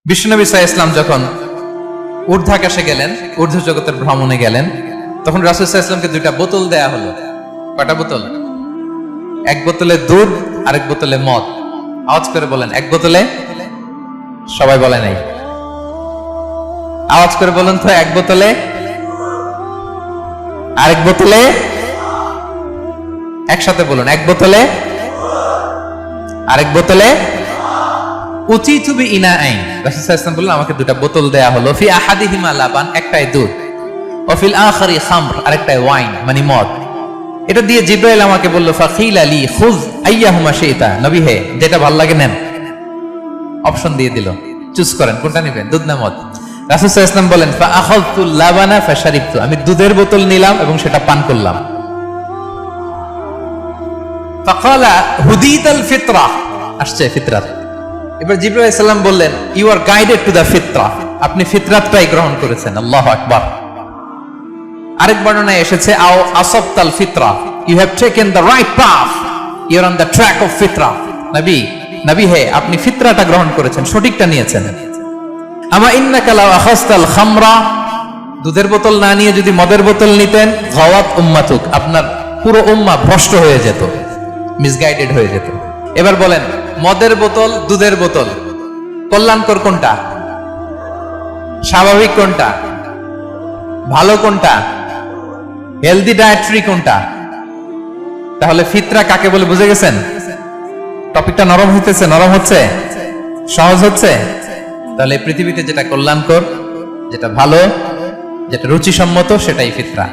বিশ্বনবী সাল্লাল্লাহু আলাইহি ওয়াসাল্লাম যখন ঊর্ধ্বাকাশে গেলেন, ঊর্ধ্ব জগতের ভ্রমণে গেলেন, তখন রাসূল সাল্লাল্লাহু আলাইহি ওয়াসাল্লামকে দুইটা বোতল দেয়া হলো। কয়টা বোতল? এক বোতলে দুধ, আরেক বোতলে মদ। আওয়াজ করে বলেন, এক বোতলে, সবাই বলে নাই, আওয়াজ করে বলুন তো, এক বোতলে, আরেক বোতলে, একসাথে বলুন, এক বোতলে, আরেক বোতলে, উচিতু বিইনাআইন। রাসূল সাল্লাল্লাহু আলাইহি ওয়াসাল্লাম বললেন, আমাকে দুটো বোতল দেয়া হলো। ফি আহাদিহিমা লাবান, একটায় দুধ, ওয়া ফিল আখারি খামর, আরেকটায় ওয়াইন মানে মদ। এটা দিয়ে জিবরাইল আমাকে বলল, ফাকিলা লি খুয আইয়াহুমা শিতা, নবী হে, যেটা ভালো লাগে নেন। অপশন দিয়ে দিল, চুজ করেন কোনটা নেবেন, দুধ না মদ। রাসূল সাল্লাল্লাহু আলাইহি ওয়াসাল্লাম বলেন, ফা আখাযতু লাবানা ফাশারিবতু, আমি দুধের বোতল নিলাম এবং সেটা পান করলাম। ফাকালা হুদিতাল ফিতরা, আসছে ফিতরাত। এবার জিবরাইল আলাইহিস সালাম বললেন, you are guided to the ফিতরা, আপনি ফিতরাতটাই গ্রহণ করেছেন। আল্লাহু আকবার। আরেক বর্ণনায় এসেছে, আও আসাবতাল ফিতরা, you have taken the right path, you are on the track of ফিতরা। নবী হে, আপনি ফিতরাটা গ্রহণ করেছেন, সঠিকটা নিয়েছেন। আমা ইন্নাকা লাও আখাযতাল খামরা, দুধের বোতল না নিয়ে যদি মদের বোতল নিতেন, গাওয়াত উম্মাতুক, আপনার পুরো উম্মাহ ভ্রষ্ট হয়ে যেত, মিসগাইডেড হয়ে যেত। এবার বলেন, মদের বোতল, দুধের বোতল, কল্যাণকর কোনটা? স্বাভাবিক কোনটা? ভালো কোনটা? হেলদি ডায়েটরি কোনটা? তাহলে ফিতরা কাকে বলে বুঝে গেছেন? টপিকটা নরম হইতেছে, নরম হচ্ছে, সহজ হচ্ছে। তাহলে পৃথিবীতে যেটা কল্যাণকর, যেটা ভালো, যেটা রুচিসম্মত, সেটাই ফিতরা।